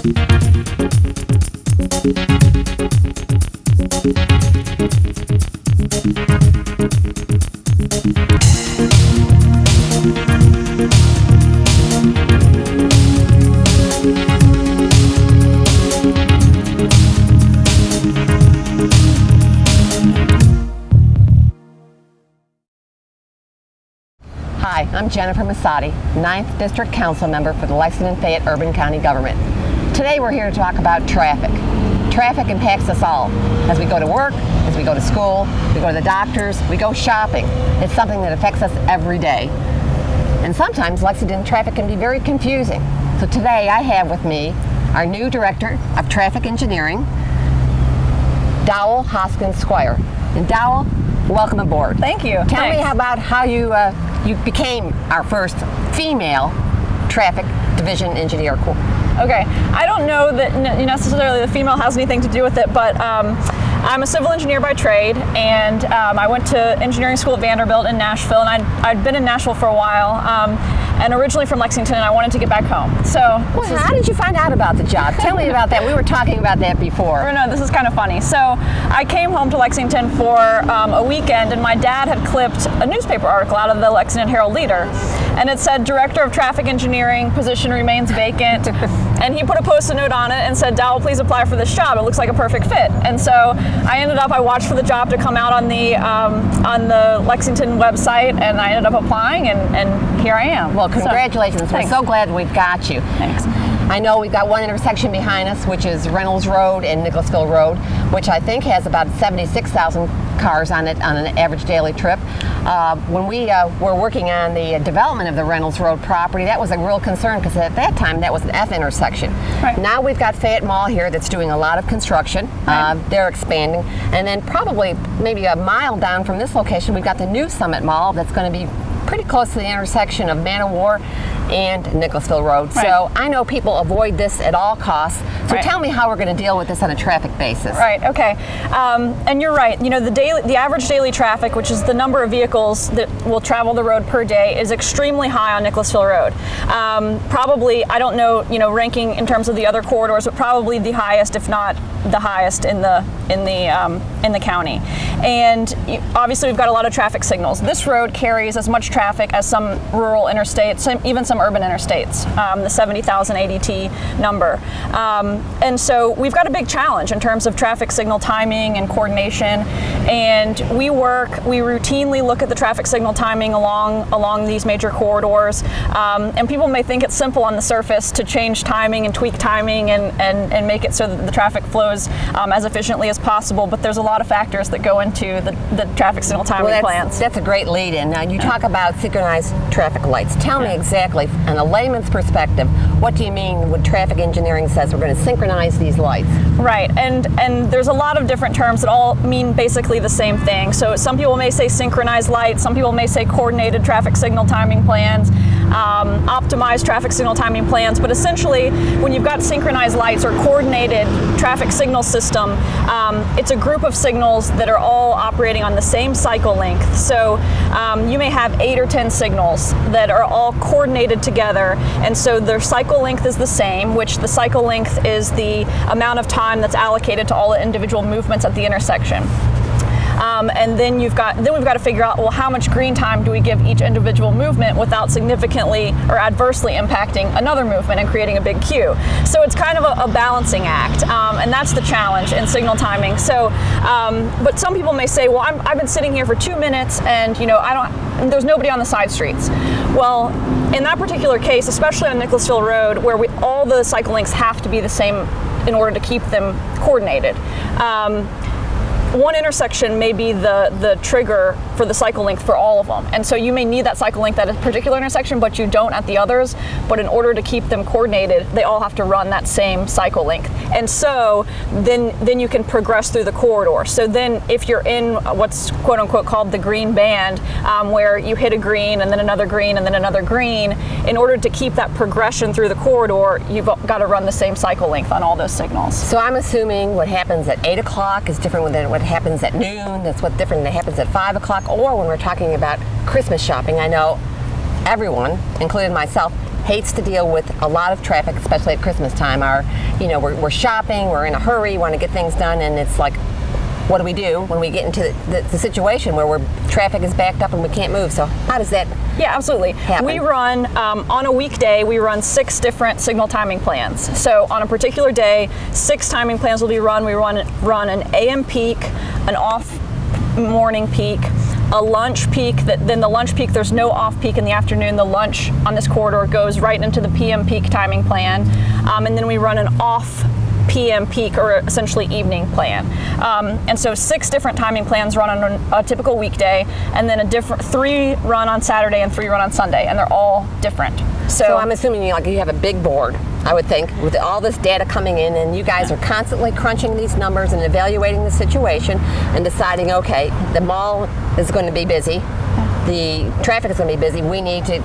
Hi, I'm Jennifer Mossotti, 9th District Councilmember for the Lexington Fayette Urban County Government. Today we're here to talk about traffic. Traffic impacts us all. As we go to work, as we go to school, we go to the doctors, we go shopping. It's something that affects us every day. And sometimes Lexington traffic can be very confusing. So today I have with me our new Director of Traffic Engineering, Dowell Hoskins Squire. And Dowell, welcome aboard. Thank you. Tell me about how you became our first female traffic division engineer. Okay, I don't know that necessarily the female has anything to do with it, but I'm a civil engineer by trade, and I went to engineering school at Vanderbilt in Nashville, and I'd been in Nashville for a while, and originally from Lexington, and I wanted to get back home. So, how did you find out about the job? Tell me about that. We were talking about that before. No, this is kind of funny. So, I came home to Lexington for a weekend, and my dad had clipped a newspaper article out of the Lexington Herald-Leader, and it said, Director of Traffic Engineering, position remains vacant. And he put a post-it note on it and said, Dowell, please apply for this job. It looks like a perfect fit. And so I watched for the job to come out on the Lexington website, and I ended up applying, and here I am. Well, congratulations. So, we're so glad we've got you. Thanks. I know we've got one intersection behind us, which is Reynolds Road and Nicholasville Road, which I think has about 76,000 cars on it on an average daily trip. When we were working on the development of the Reynolds Road property, that was a real concern because at that time that was an F intersection. Right. Now we've got Fayette Mall here that's doing a lot of construction. Right. They're expanding. And then probably maybe a mile down from this location, we've got the new Summit Mall that's going to be pretty close to the intersection of Man of War and Nicholasville Road. Right. So I know people avoid this at all costs. So Right. tell me how we're going to deal with this on a traffic basis. Right, okay. And you're right. The average daily traffic, which is the number of vehicles that will travel the road per day, is extremely high on Nicholasville Road. Probably, I don't know, ranking in terms of the other corridors, but probably the highest, if not the highest in the county. And obviously we've got a lot of traffic signals. This road carries as much traffic as some rural interstates, even some urban interstates, the 70,000 ADT number. And so we've got a big challenge in terms of traffic signal timing and coordination. And we routinely look at the traffic signal timing along these major corridors. And people may think it's simple on the surface to change timing and tweak timing and make it so that the traffic flows as efficiently as possible. But there's a lot of factors that go into the traffic signal timing plans. That's a great lead in. Now you talk about synchronized traffic lights. Tell me exactly, on a layman's perspective, what do you mean when traffic engineering says we're going to synchronize these lights? Right, and there's a lot of different terms that all mean basically the same thing. So some people may say synchronized lights, some people may say coordinated traffic signal timing plans, optimized traffic signal timing plans, but essentially when you've got synchronized lights or coordinated traffic signal system, it's a group of signals that are all operating on the same cycle length. So you may have 8 or 10 signals that are all coordinated together, and so their cycle length is the same, which the cycle length is the amount of time that's allocated to all the individual movements at the intersection. And then we've got to figure out, well, how much green time do we give each individual movement without significantly or adversely impacting another movement and creating a big queue. So it's kind of a balancing act, and that's the challenge in signal timing. So, but some people may say, well, I've been sitting here for 2 minutes, and there's nobody on the side streets. Well, in that particular case, especially on Nicholasville Road, where all the cycle lengths have to be the same in order to keep them coordinated. One intersection may be the trigger for the cycle length for all of them. And so you may need that cycle length at a particular intersection, but you don't at the others. But in order to keep them coordinated, they all have to run that same cycle length. And so then you can progress through the corridor. So then if you're in what's quote unquote called the green band, where you hit a green and then another green and then another green, in order to keep that progression through the corridor, you've got to run the same cycle length on all those signals. So I'm assuming what happens at 8 o'clock is different than what happens at noon. That's what different than happens at 5 o'clock. Or when we're talking about Christmas shopping, I know everyone, including myself, hates to deal with a lot of traffic, especially at Christmas time. We're shopping, we're in a hurry, want to get things done, and it's like, what do we do when we get into the situation where traffic is backed up and we can't move? So how does that Yeah, absolutely. happen? We run, on a weekday, we run 6 different signal timing plans. So on a particular day, 6 timing plans will be run. We run an AM peak, an off morning peak, a lunch peak, then the lunch peak, there's no off peak in the afternoon. The lunch on this corridor goes right into the PM peak timing plan. And then we run an off PM peak, or essentially evening plan. And so 6 different timing plans run on a typical weekday, and then 3 run on Saturday and 3 run on Sunday, and they're all different. So I'm assuming you have a big board, I would think, with all this data coming in, and you guys are constantly crunching these numbers and evaluating the situation and deciding, okay, the mall is going to be busy, the traffic is going to be busy, we need to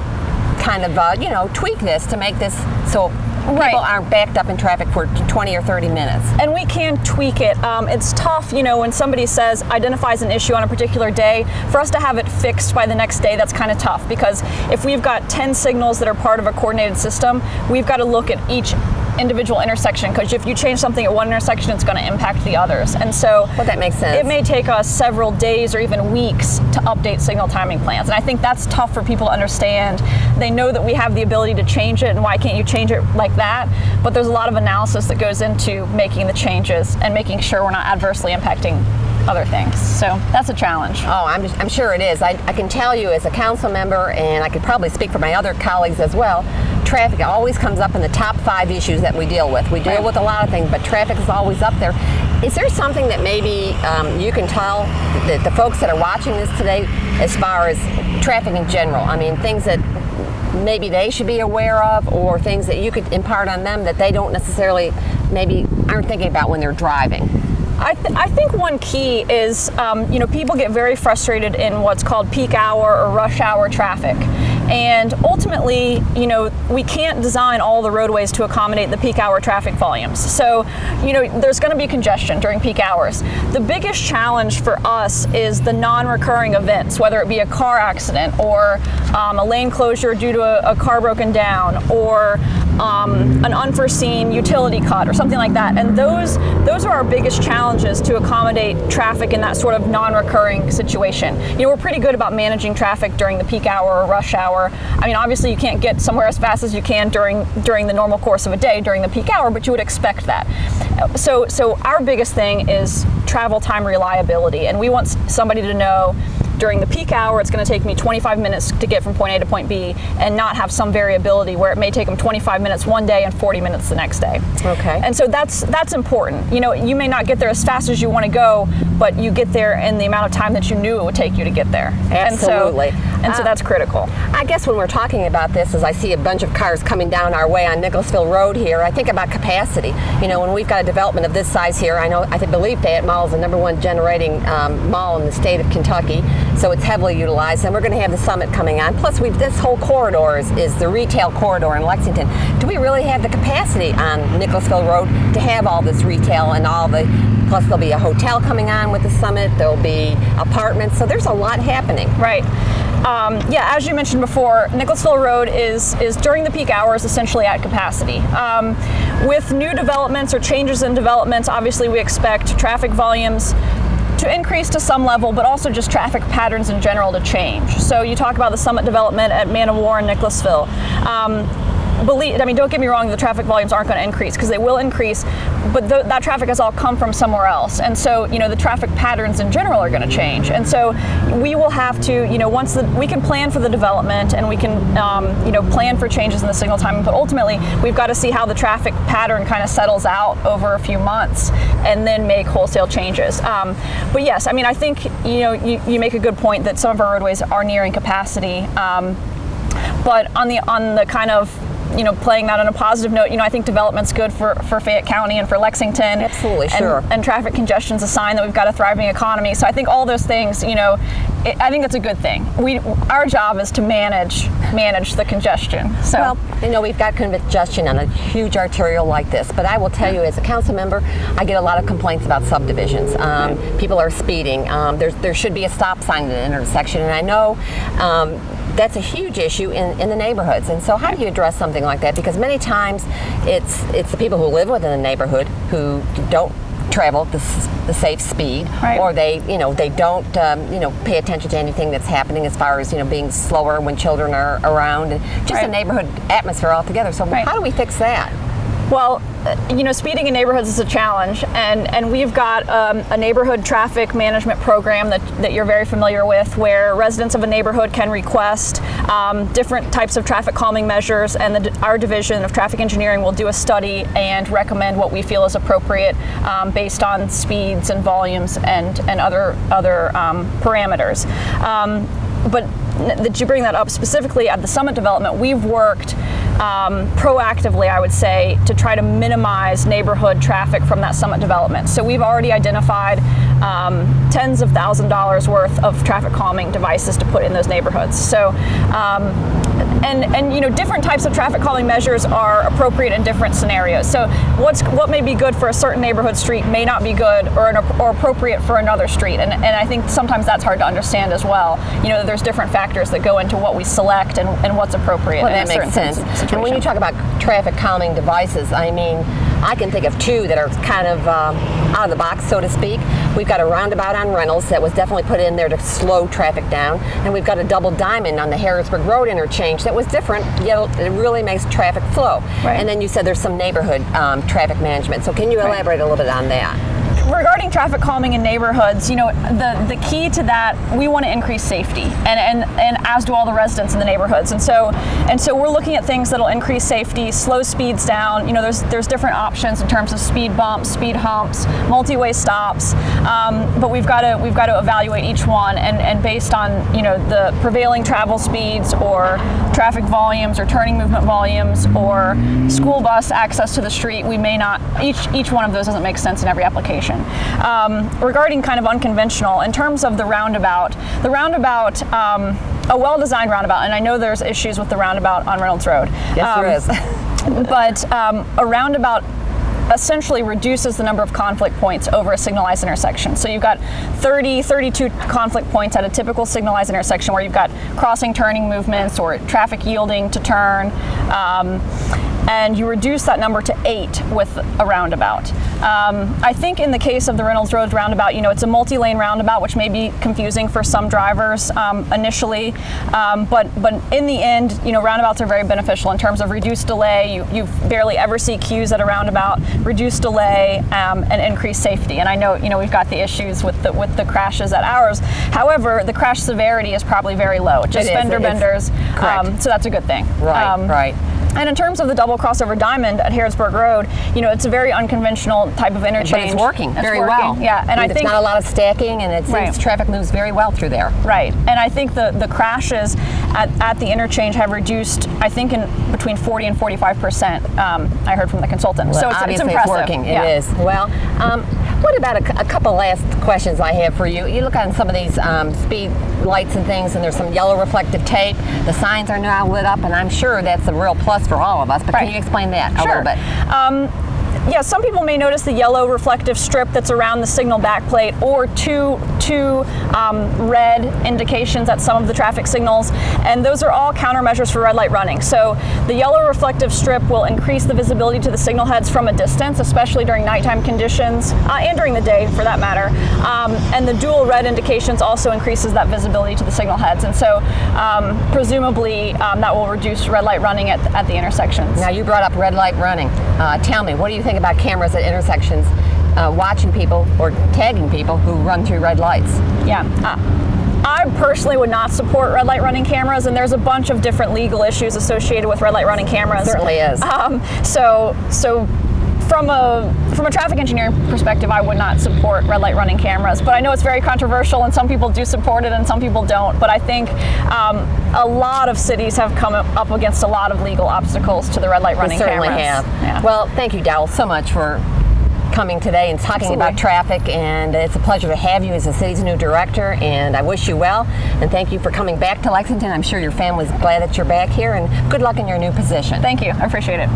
kind of tweak this to make this so people aren't backed up in traffic for 20 or 30 minutes. And we can tweak it. It's tough, when somebody identifies an issue on a particular day, for us to have it fixed by the next day, that's kind of tough, because if we've got 10 signals that are part of a coordinated system, we've got to look at each individual intersection, because if you change something at one intersection, it's going to impact the others. And so that makes sense. It may take us several days or even weeks to update signal timing plans. And I think that's tough for people to understand. They know that we have the ability to change it, and why can't you change it like that? But there's a lot of analysis that goes into making the changes and making sure we're not adversely impacting other things. So that's a challenge. Oh, I'm sure it is. I can tell you as a council member, and I could probably speak for my other colleagues as well, traffic always comes up in the top 5 issues that we deal with. We deal with a lot of things, but traffic is always up there. Is there something that maybe you can tell the folks that are watching this today as far as traffic in general? I mean, things that maybe they should be aware of, or things that you could impart on them that they don't necessarily maybe aren't thinking about when they're driving? I think one key is, people get very frustrated in what's called peak hour or rush hour traffic. And ultimately, we can't design all the roadways to accommodate the peak hour traffic volumes. So, there's going to be congestion during peak hours. The biggest challenge for us is the non-recurring events, whether it be a car accident or a lane closure due to a car broken down, or an unforeseen utility cut or something like that. And those are our biggest challenges to accommodate traffic in that sort of non-recurring situation. We're pretty good about managing traffic during the peak hour or rush hour. I mean, obviously you can't get somewhere as fast as you can during the normal course of a day during the peak hour, but you would expect that. So our biggest thing is travel time reliability, and we want somebody to know during the peak hour, it's going to take me 25 minutes to get from point A to point B, and not have some variability where it may take them 25 minutes one day and 40 minutes the next day. Okay. And so that's important. You may not get there as fast as you want to go, but you get there in the amount of time that you knew it would take you to get there. Absolutely. And so that's critical. I guess when we're talking about this, as I see a bunch of cars coming down our way on Nicholasville Road here, I think about capacity. When we've got a development of this size here, I believe Fayette Mall is the #1 generating mall in the state of Kentucky. So it's heavily utilized, and we're going to have the summit coming on. Plus, this whole corridor is the retail corridor in Lexington. Do we really have the capacity on Nicholasville Road to have all this retail and plus there'll be a hotel coming on with the summit, there'll be apartments, so there's a lot happening. Right. As you mentioned before, Nicholasville Road is during the peak hours essentially at capacity. With new developments or changes in developments, obviously we expect traffic volumes to increase to some level, but also just traffic patterns in general to change. So you talk about the summit development at Man of War and Nicholasville. Don't get me wrong, the traffic volumes aren't going to increase, because they will increase, but that traffic has all come from somewhere else. And so, the traffic patterns in general are going to change. And so we will have to, we can plan for the development, and we can, plan for changes in the signal timing, but ultimately we've got to see how the traffic pattern kind of settles out over a few months and then make wholesale changes. But yes, I think, you make a good point that some of our roadways are nearing capacity. But on the kind of, playing that on a positive note, I think development's good for Fayette County and for Lexington. Absolutely, sure. And traffic congestion's a sign that we've got a thriving economy. So I think all those things, I think that's a good thing. Our job is to manage the congestion. So. Well, we've got congestion on a huge arterial like this, but I will tell you, as a council member, I get a lot of complaints about subdivisions. People are speeding. There should be a stop sign at an intersection, and I know that's a huge issue in the neighborhoods. And so how do you address something like that? Because many times it's the people who live within the neighborhood who don't travel the safe speed, right. or they don't pay attention to anything that's happening as far as being slower when children are around, and just right. a neighborhood atmosphere altogether. So right. how do we fix that? Well, speeding in neighborhoods is a challenge, and we've got a neighborhood traffic management program that you're very familiar with, where residents of a neighborhood can request different types of traffic calming measures, and our division of traffic engineering will do a study and recommend what we feel is appropriate based on speeds and volumes and other parameters. But that you bring that up specifically at the Summit development, we've worked proactively, I would say, to try to minimize neighborhood traffic from that Summit development. So we've already identified tens of thousands of dollars worth of traffic calming devices to put in those neighborhoods. So, different types of traffic calming measures are appropriate in different scenarios. So what may be good for a certain neighborhood street may not be good or appropriate for another street. And I think sometimes that's hard to understand as well. There's different factors that go into what we select and what's appropriate. Well, that makes sense. And when you talk about traffic calming devices, I can think of two that are kind of out of the box, so to speak. We've got a roundabout on Reynolds that was definitely put in there to slow traffic down, and we've got a double diamond on the Harrisburg Road interchange that was different, yet it really makes traffic flow. Right. And then you said there's some neighborhood traffic management. So can you elaborate a little bit on that? Regarding traffic calming in neighborhoods, the key to that, we want to increase safety, and as do all the residents in the neighborhoods. And so we're looking at things that'll increase safety, slow speeds down. There's different options in terms of speed bumps, speed humps, multi-way stops. But we've got to evaluate each one, and based on the prevailing travel speeds or traffic volumes or turning movement volumes or school bus access to the street, we may not, each one of those doesn't make sense in every application. Regarding kind of unconventional, in terms of the roundabout, a well-designed roundabout, and I know there's issues with the roundabout on Reynolds Road. Yes, there is. But a roundabout essentially reduces the number of conflict points over a signalized intersection. So you've got 32 conflict points at a typical signalized intersection where you've got crossing, turning movements or traffic yielding to turn. And you reduce that number to 8 with a roundabout. I think in the case of the Reynolds Road roundabout, it's a multi-lane roundabout, which may be confusing for some drivers initially, but in the end, roundabouts are very beneficial in terms of reduced delay. You barely ever see queues at a roundabout, reduced delay, and increased safety. And I know we've got the issues with the crashes at ours. However, the crash severity is probably very low, just fender benders. So that's a good thing. Right. And in terms of the double crossover diamond at Harrisburg Road, it's a very unconventional type of interchange. But it's working very well. Yeah, and I think it's not a lot of stacking, and it seems traffic moves very well through there. Right, and I think the crashes at the interchange have reduced, I think, in between 40 and 45%. I heard from the consultant. Well, so obviously it's impressive. It's working. It is. Well, what about a couple last questions I have for you? You look on some of these speed lights and things, and there's some yellow reflective tape. The signs are now lit up, and I'm sure that's a real plus for all of us. But can you explain that a little bit? Yeah, some people may notice the yellow reflective strip that's around the signal backplate, or two red indications at some of the traffic signals, and those are all countermeasures for red light running. So the yellow reflective strip will increase the visibility to the signal heads from a distance, especially during nighttime conditions, and during the day for that matter. And the dual red indications also increases that visibility to the signal heads, and so presumably that will reduce red light running at the intersections. Now, you brought up red light running. Tell me, what do you think about cameras at intersections watching people or tagging people who run through red lights? Yeah. I personally would not support red light running cameras, and there's a bunch of different legal issues associated with red light running cameras. It certainly is. So from a traffic engineering perspective, I would not support red light running cameras, but I know it's very controversial, and some people do support it and some people don't. But I think a lot of cities have come up against a lot of legal obstacles to the red light running cameras. They certainly have. Yeah. Well, thank you, Dowell, so much for coming today and talking about traffic, and it's a pleasure to have you as the city's new director, and I wish you well, and thank you for coming back to Lexington. I'm sure your family's glad that you're back here, and good luck in your new position. Thank you. I appreciate it.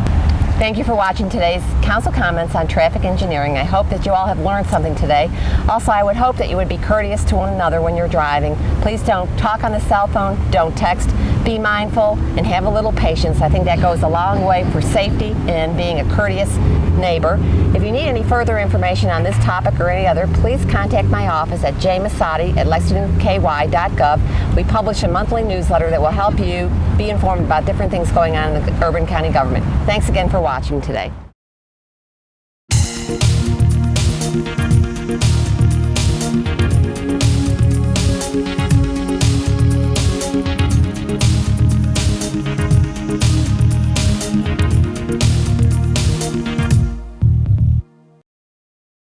Thank you for watching today's council comments on traffic engineering. I hope that you all have learned something today. Also, I would hope that you would be courteous to one another when you're driving. Please don't talk on the cell phone, don't text, Be mindful and have a little patience. I think that goes a long way for safety and being a courteous neighbor. If you need any further information on this topic or any other, please contact my office at jmossotti@lexingtonky.gov. We publish a monthly newsletter that will help you be informed about different things going on in the Urban County government. Thanks again for watching today.